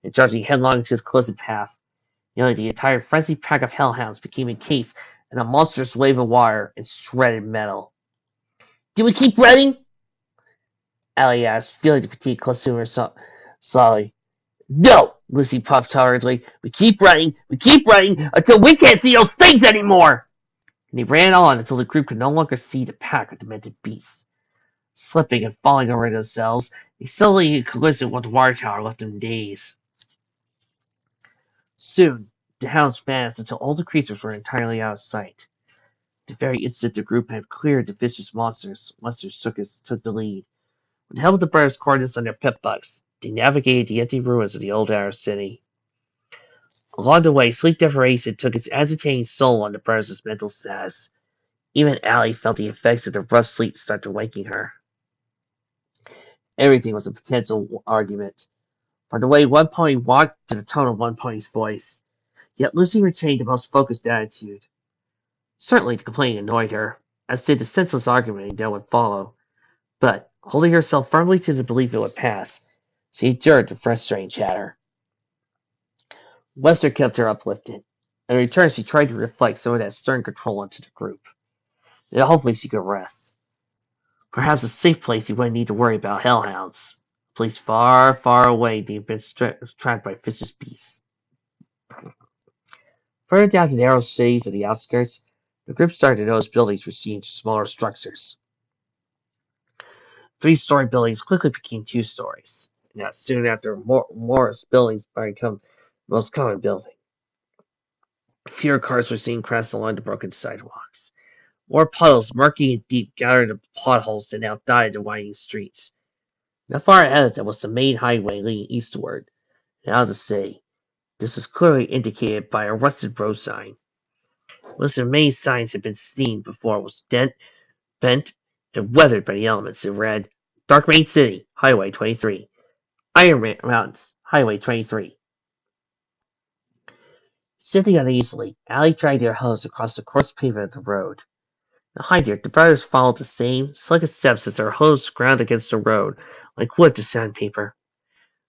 and charging headlong into its collision path. Nearly the entire frenzied pack of hellhounds became encased in a monstrous wave of water and shredded metal. Do we keep running? Allie asked, feeling the fatigue consume her slowly. No, Lucy puffed hurriedly. We keep running until we can't see those things anymore. and he ran on until the group could no longer see the pack of demented beasts. Slipping and falling over themselves, they suddenly collision with the water tower, left them dazed. Soon, the hounds vanished until all the creatures were entirely out of sight. The very instant the group had cleared the vicious monsters, Lester took the lead. With the help of the brothers' coordinates on their pet bucks, they navigated the empty ruins of the old outer city. Along the way, sleep deprivation took its agitating toll on the brothers' mental status. Even Allie felt the effects of the rough sleep start to waking her. Everything was a potential argument. From the way one pony walked to the tone of one pony's voice. Yet Lucy retained the most focused attitude. Certainly the complaint annoyed her, as did the senseless argument that would follow. But, holding herself firmly to the belief it would pass, she endured the frustrating chatter. Lester kept her uplifted. In return, she tried to reflect some of that stern control into the group. Then hopefully she could rest. Perhaps a safe place you wouldn't need to worry about hellhounds. A place far, far away they've been trapped by vicious beasts. Further down the narrow cities of the outskirts, the group started to notice buildings were seen into smaller structures. 3-story buildings quickly became 2 stories. Now, soon after, more buildings became the most common building. Fewer cars were seen crashing along the broken sidewalks. More puddles, murky and deep, gathered in potholes that now dotted the winding streets. Not far ahead of them was the main highway leading eastward, and out of the city. This was clearly indicated by a rusted road sign. Most of the many signs had been seen before was bent, and weathered by the elements. It read, Dark Main City, Highway 23. Iron Mountains, Highway 23. Shifting uneasily, Allie dragged her hose across the coarse pavement of the road. Behind her, the brothers followed the same sluggish steps as their hose ground against the road, like wood to sandpaper.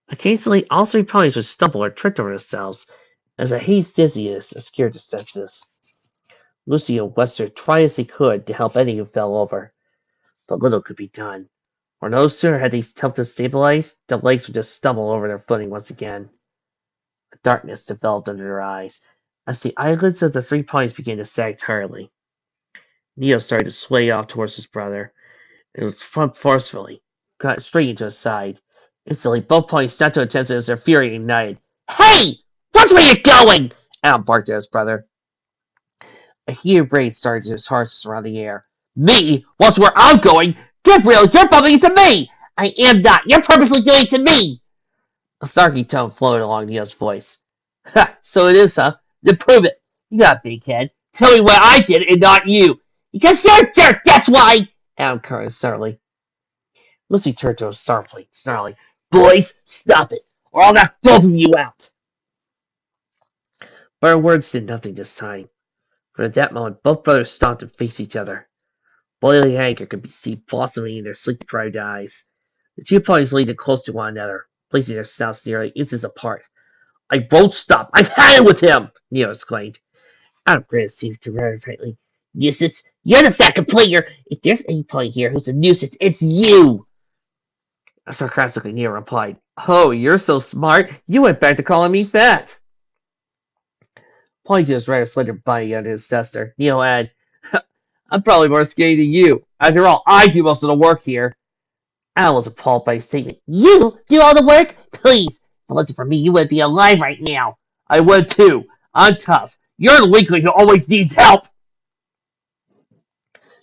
Occasionally, all 3 ponies would stumble or trip over themselves, as a haze dizziness obscured their senses. Lucy and Wester tried as they could to help any who fell over, but little could be done. For no sooner had they helped them stabilize, the legs would just stumble over their footing once again. A darkness developed under their eyes, as the eyelids of the 3 ponies began to sag tiredly. Neo started to sway off towards his brother, and was pumped forcefully, got straight into his side. Instantly, both ponies snapped to attention as their fury ignited. Hey! Watch where you're going! Alan barked at his brother. A heated rage started his hearts around the air. Me? Watch where I'm going? Gabriel, you're bumping into me! I am not! You're purposely doing it to me! A snarky tone floated along Neo's voice. Ha! So it is, huh? Then prove it! You got a big head. Tell me what I did and not you! Because you're a jerk, that's why! Alan cried suddenly. Lucy turned to him sharply, snarling. Boys, stop it, or I'll knock both of you out! But her words did nothing this time. For at that moment, both brothers stopped and faced each other. Boiling anger could be seen blossoming in their sleep-deprived eyes. The 2 ponies leaned close to one another, placing their snouts nearly inches apart. I won't stop! I've had it with him! Neo exclaimed. Adam grinned seemed to rather tightly. Nuisance, you're the fat complainer! If there's any pony here who's a nuisance, it's you! Sarcastically, Neo replied. Oh, you're so smart, you went back to calling me fat! Pointing to his rather slender body under his duster, Neo added, I'm probably more skinny than you. After all, I do most of the work here. Al was appalled by his statement. You do all the work? Please, if it wasn't for me, you wouldn't be alive right now. I would too. I'm tough. You're the weakling who always needs help.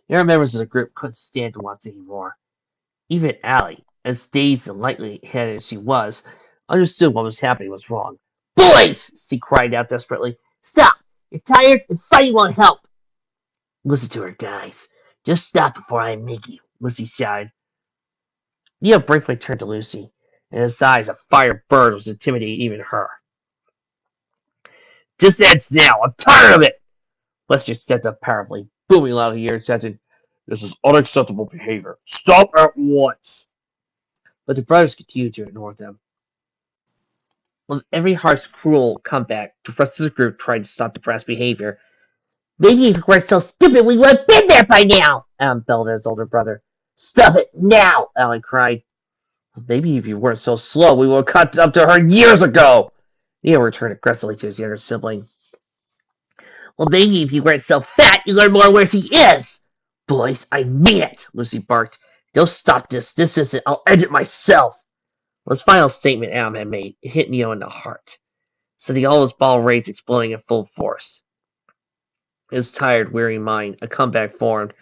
The other members of the group couldn't stand to watch anymore. Even Allie, as dazed and light-headed as she was, understood what was happening was wrong. Boys! She cried out desperately. Stop! You're tired and fighting won't help. Listen to her, guys. Just stop before I make you, Lucy shouted. Neo briefly turned to Lucy, and his eyes, a fire bird, was intimidating even her. This ends now. I'm tired of it! Lester stepped up powerfully, booming loudly here and shouted, This is unacceptable behavior. Stop at once! But the brothers continued to ignore them. With every harsh, cruel comeback, the rest of the group tried to stop the brass behavior. Maybe if you weren't so stupid, we would have been there by now! Alan bellowed at his older brother. Stop it now! Alan cried. Maybe if you weren't so slow, we would have caught up to her years ago! Neo returned aggressively to his younger sibling. Well, maybe if you weren't so fat, you'd learn more where he is. Boys, I mean it, Lucy barked. Don't stop this. This isn't. I'll end it myself. His final statement Adam had made, it hit Neo in the heart, sending all his ball raids exploding at full force. His tired, weary mind, a comeback formed.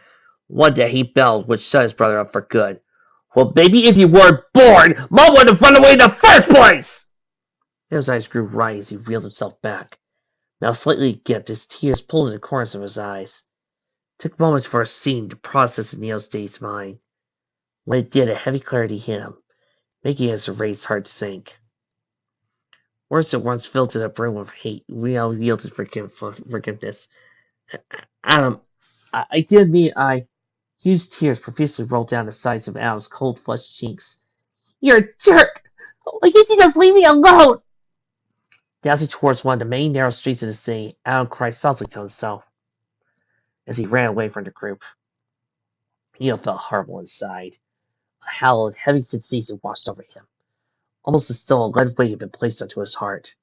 One day he bellowed, which shut his brother up for good. Well, maybe if you weren't born, Mom would have run away in the first place! His eyes grew wide as he reeled himself back. Now slightly gipped, his tears pulled in the corners of his eyes. It took moments for a scene to process in Neil's dazed mind. When it did, a heavy clarity hit him, making his erased heart sink. Words that once filled to the brim with hate now yielded forgiveness. Adam, I did mean huge tears profusely rolled down the sides of Adam's cold-flushed cheeks. You're a jerk! Why can't you just leave me alone? Dashing towards one of the main narrow streets of the city, Adam cried softly to himself as he ran away from the group. Neil felt horrible inside. A hallowed, heavy sensation washed over him, almost as though a lead weight had been placed onto his heart,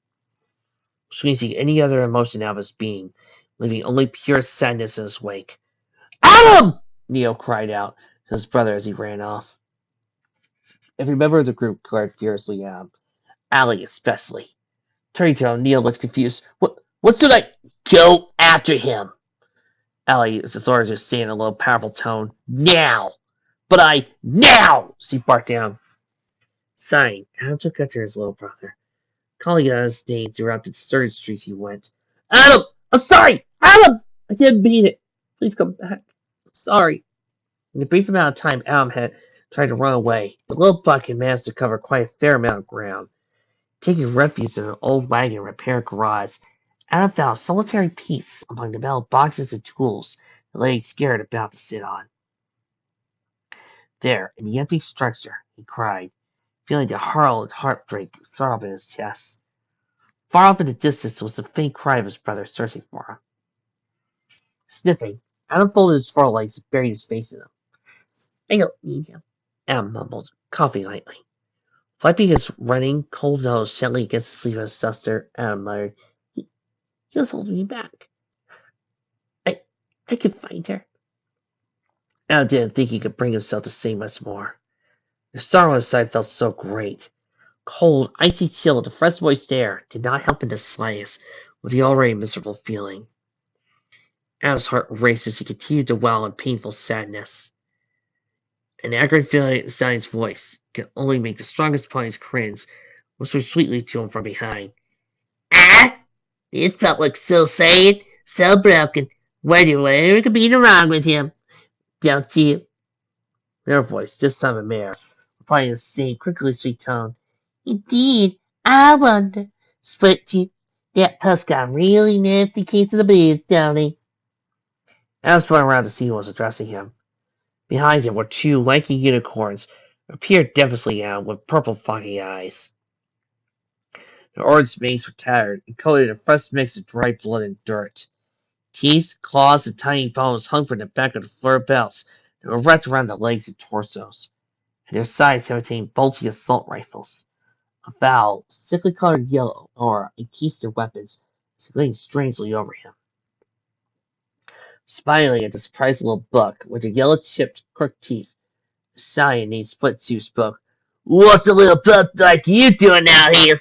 squeezing any other emotion out of his being, leaving only pure sadness in his wake. Adam! Neo cried out to his brother as he ran off. Every member of the group glared furiously at him, Allie especially. Turning to him, Neo looked confused. What should I... Go after him! Allie, his authority, saying in a low, powerful tone. Now! Now! She barked down. Sighing, Adam took after his little brother, calling out his name throughout the deserted streets he went. Adam! I'm sorry! Adam! I didn't mean it. Please come back. I'm sorry. In the brief amount of time Adam had tried to run away, the little buck had managed to cover quite a fair amount of ground. Taking refuge in an old wagon repair garage, Adam found solitary peace among the metal boxes and tools the lady scared about to sit on. There, in the empty structure, he cried, feeling the hurled heartbreak throb in his chest. Far off in the distance was the faint cry of his brother searching for him. Sniffing, Adam folded his forelegs and buried his face in them. I don't need him, Adam mumbled, coughing lightly. Wiping his running, cold nose gently against the sleeve of his sister, Adam muttered, He was holding me back. I could find her. Adam didn't think he could bring himself to say much more. The sorrow on his side felt so great. Cold, icy chill of the fresh moist air did not help in the slightest with the already miserable feeling. Adam's heart raced as he continued to wail in painful sadness. An aggravated sounding voice could only make the strongest pines cringe, whispered sweetly to him from behind. Ah! This public's so sad, so broken. Whatever could be wrong with him, don't you? Their voice, this time a mare, replying in the same crinkly sweet tone. Indeed, I wonder. Split you. That puss got a really nasty case of the blues, don't he? Adam spun around to see who was addressing him. Behind him were two lanky unicorns, who appeared devastatingly out with purple foggy eyes. Their orange manes were tattered and coated in a fresh mix of dried blood and dirt. Teeth, claws, and tiny bones hung from the back of the fur belts that were wrapped around the legs and torsos. At their sides contained bulgy assault rifles. A foul, sickly colored yellow aura encased their weapons, swinging strangely over him. Smiling at the surprised little buck with the yellow-chipped, crooked teeth, the stallion named Split Two spoke. What's a little pup like you doing out here,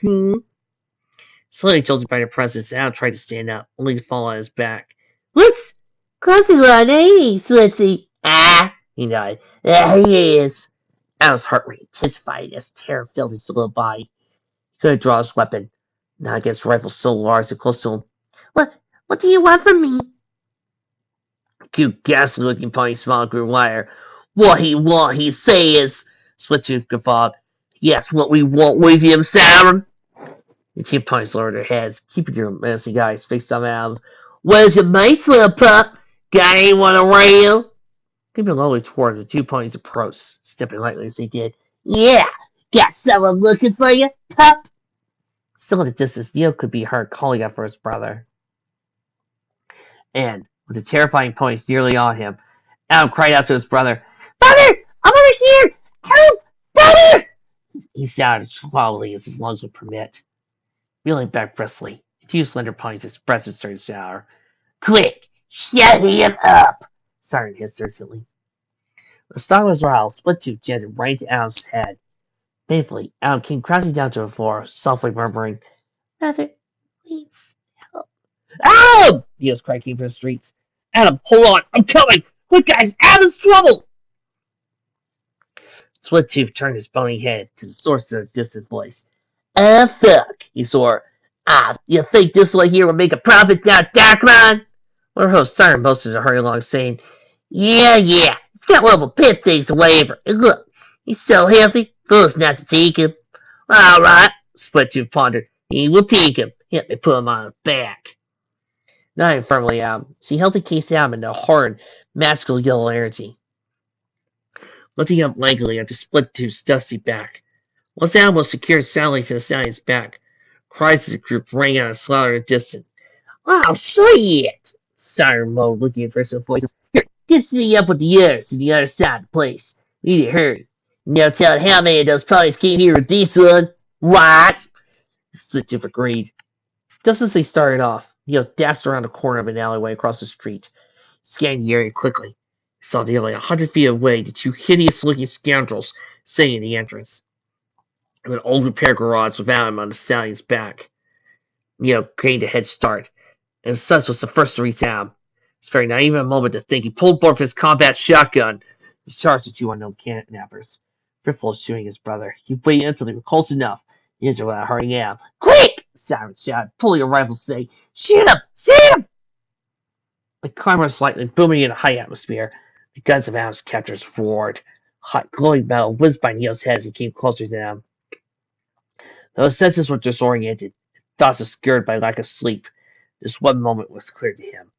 Slightly jolted by their presence, Adam tried to stand up, only to fall on his back. What's closing on, ain't he, Switzy? Ah, he nodded. There he is. Adam's heart rate intensified as terror filled his little body. He couldn't draw his weapon, not against a rifle so large and close to him. What do you want from me? Cute, ghastly-looking pony smile grew wider. What he say is, Splitooth guffawed. Yes, what we want with him, Sam. The two ponies lowered their heads, keeping their menacing eyes fixed on Adam. Where's your mates, little pup? Got anyone around? Creeping slowly toward the two ponies approached, stepping lightly as they did. Yeah, got someone looking for you, pup? Still at a distance, Neo could be heard calling out for his brother. And, with the terrifying ponies nearly on him, Adam cried out to his brother, Brother! I'm over here! Help! Brother! He shouted wildly as his lungs would permit. Reeling back briskly, the two slender ponies expressed a certain shower. Quick, shut him up! Siren hissed urgently. The star was roused. Split-tooth jetted right into Adam's head. Painfully, Adam came crashing down to the floor, softly murmuring, Mother, please help. Adam! Neil's cry came from the streets. Adam, hold on, I'm coming! Quick, guys, Adam's trouble! Split-tooth turned his bony head to the source of the distant voice. Fuck, he swore. You think this one here will make a profit down Darkman? Our host Siren boasted to hurry along, saying, Yeah, it's got one of the pit things or whatever. And look, he's so healthy, fools not to take him. All right, Split-tooth pondered. He will take him. Help me put him on his back. Nodding firmly out, she held the case out in a hard, magical yellow energy. Looking up blankly at the Split-tooth's dusty back. Once Adam was secured soundly to the stallion's back, cries of the group rang out a slaughter in the distance. I'll see it! Siren moaned, looking at the voices. Here, get City up with the others to the other side of the place. We need to hurry. Now tell how many of those ponies came here with this one. What? Split-tooth agreed. Just as they started off, Neil dashed around the corner of an alleyway across the street, scanning the area quickly. He saw nearly 100 feet away the two hideous-looking scoundrels sitting in the entrance of an old repair garage without him on the stallion's back. Neil gained a head start, and his son was the first to reach Adam. Sparing not even a moment to think, he pulled forth his combat shotgun. He charged the two unknown kidnappers. Fearful of shooting his brother, he waited until they were close enough. He answered without hurrying Adam. Quick! Siren shouted, pulling a rifle, saying, Shoot him! Shoot him! Like clamorous lightning booming in a high atmosphere, the guns of Adam's captors roared. Hot, glowing metal whizzed by Neil's head as he came closer to them. Though his senses were disoriented, thoughts obscured by lack of sleep, this one moment was clear to him.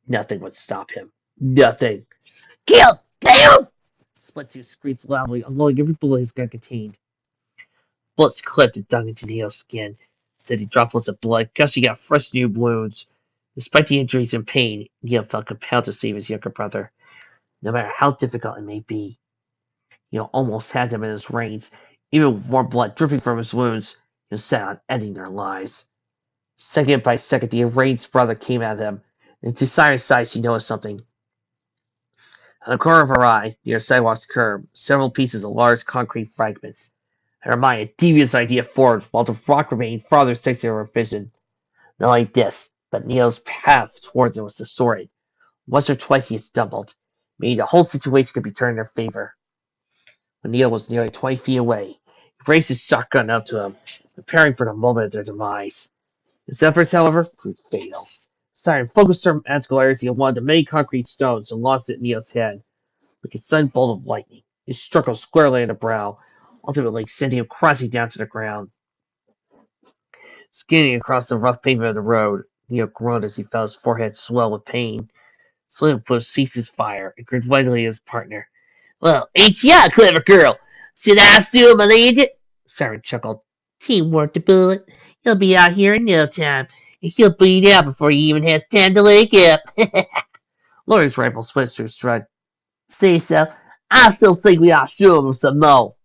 Nothing would stop him. Nothing. Kill! Kill! Split-tooth screeched loudly, unloading every bullet his gun contained. Bullets clipped and dug into Neil's skin. Steady droplets of blood gushing out fresh new wounds. Despite the injuries and pain, Neil felt compelled to save his younger brother, no matter how difficult it may be. Neil almost had them in his reins. Even with more blood dripping from his wounds, he was set on ending their lives. Second by second, the enraged brother came at them, and to Siren's side, she noticed something. On the corner of her eye, near the sidewalk's curb, several pieces of large concrete fragments. Her mind, a devious idea forward, while the rock remained farther sticks of her vision. Not only this, but Neil's path towards it was distorted. Once or twice he had stumbled, meaning the whole situation could be turned in their favor. When Neil was nearly 20 feet away, he raised his shotgun up to him, preparing for the moment of their demise. His efforts, however, proved fatal. Siren focused her magical energy on one of the many concrete stones and launched it at Neil's head. Like a sudden bolt of lightning, it struck him squarely in the brow, ultimately sending him crashing down to the ground. Skidding across the rough pavement of the road, Neil groaned as he felt his forehead swell with pain. Slim Bush ceased his fire and grinned widely at his partner. Well, ain't ya a clever girl? Should I assume I landed it? Siren chuckled. Teamwork to bullet. He'll be out here in no time, and he'll bleed out before he even has time to wake up. Laurie's rifle switched to a shrug. Say so. I still think we ought to show him some more.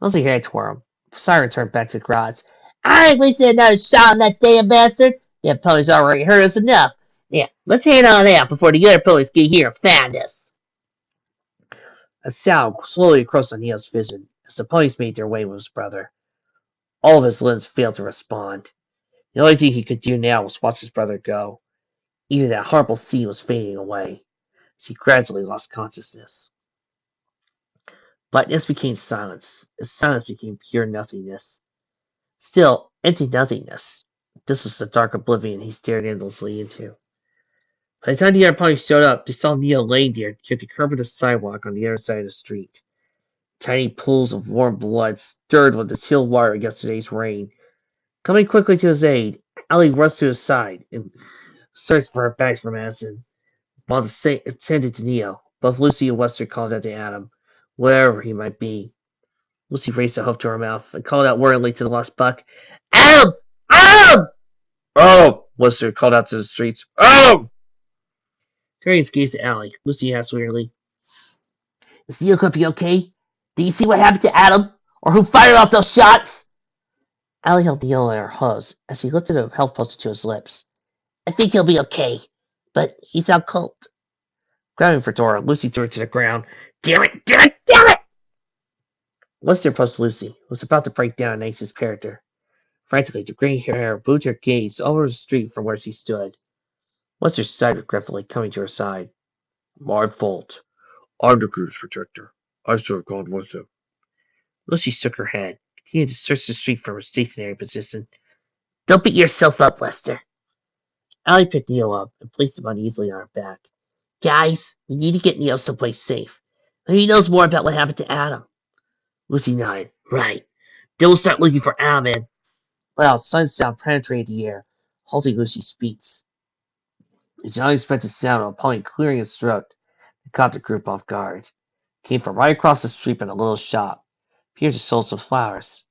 Once he headed toward him, Siren turned back to the garage. I ain't wasting another shot on that damn bastard. That pony's already hurt us enough. Yeah, let's head on out before the other ponies get here and find us. A sound slowly crossed on Neil's vision as the ponies made their way with his brother. All of his limbs failed to respond. The only thing he could do now was watch his brother go. Even that horrible scene was fading away as he gradually lost consciousness. Blackness became silence, as silence became pure nothingness. Still, empty nothingness. This was the dark oblivion he stared endlessly into. By the time the other ponies showed up, they saw Neil laying there near the curb of the sidewalk on the other side of the street. Tiny pools of warm blood stirred with the chill water of yesterday's rain. Coming quickly to his aid, Allie rushed to his side and searched for her bags for medicine. While attended to Neil, both Lucy and Wester called out to Adam, wherever he might be. Lucy raised a hoof to her mouth and called out worriedly to the lost buck, Adam! Adam! Oh! Wester called out to the streets. Oh! Turning his gaze to Allie, Lucy asked wearily, Is Neil going to be okay? Did you see what happened to Adam? Or who fired off those shots? Allie held Neil in her hose as he lifted a health poster to his lips. I think he'll be okay. But he's out cold. Grabbing for Dora, Lucy threw her to the ground. Damn it! Damn it! Damn it! Once there post Lucy was about to break down Ace's character. Frantically, the green hair moved her gaze over the street from where she stood. Wester sighed regretfully, coming to her side. My fault. I'm the group's protector. I should have gone with him. Lucy shook her head, continued to search the street from her stationary position. Don't beat yourself up, Wester. Allie picked Neil up and placed him uneasily on her back. Guys, we need to get Neil someplace safe. Maybe he knows more about what happened to Adam. Lucy nodded. Right. Then we'll start looking for Adam and... Loud sudden sound penetrated the air, halting Lucy's speech. His unexpected sound of a pony clearing his throat that caught the group off guard. It came from right across the street from a little shop. Appeared to sell some flowers.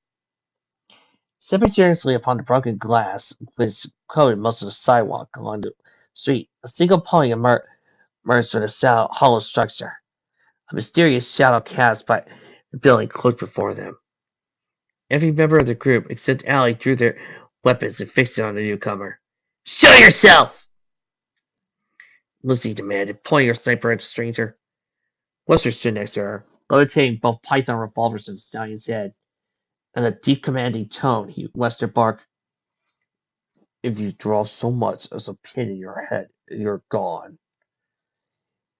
Stepping generously upon the broken glass, which coated most of the sidewalk along the street, a single pony emerged from the hollow structure. A mysterious shadow cast by the building cloaked before them. Every member of the group, except Allie, drew their weapons and fixed it on the newcomer. Show yourself! Lucy demanded, pointing her sniper at the stranger. Wester stood next to her, levitating both python revolvers at the stallion's head. In a deep commanding tone, Wester barked, If you draw so much as a pin in your head, you're gone.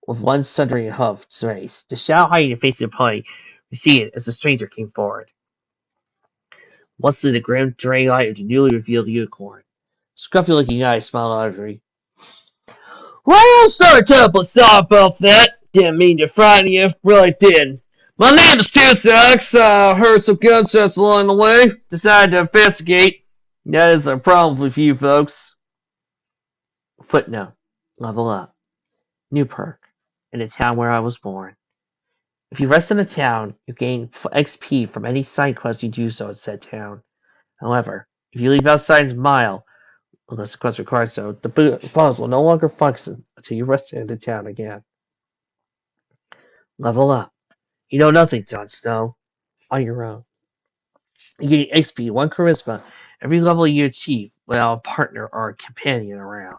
With one sundering huff race, the shadow hiding in face of the pony receded as the stranger came forward. Once in the grim gray light of the newly revealed unicorn, scruffy-looking eyes smiled audibly. Well, sorry about that. Didn't mean to frighten you, really didn't. My name is Two Socks. I heard some gunshots along the way. Decided to investigate. That is a problem with you folks. Footnote. Level up. New perk. In the town where I was born. If you rest in a town, you gain XP from any side quest you do so in said town. However, if you leave outside a mile, unless the quest requires so, the bonus will no longer function until you rest in the town again. Level up. You know nothing, Jon Snow. On your own. You gain XP, 1 charisma, every level you achieve without a partner or a companion around.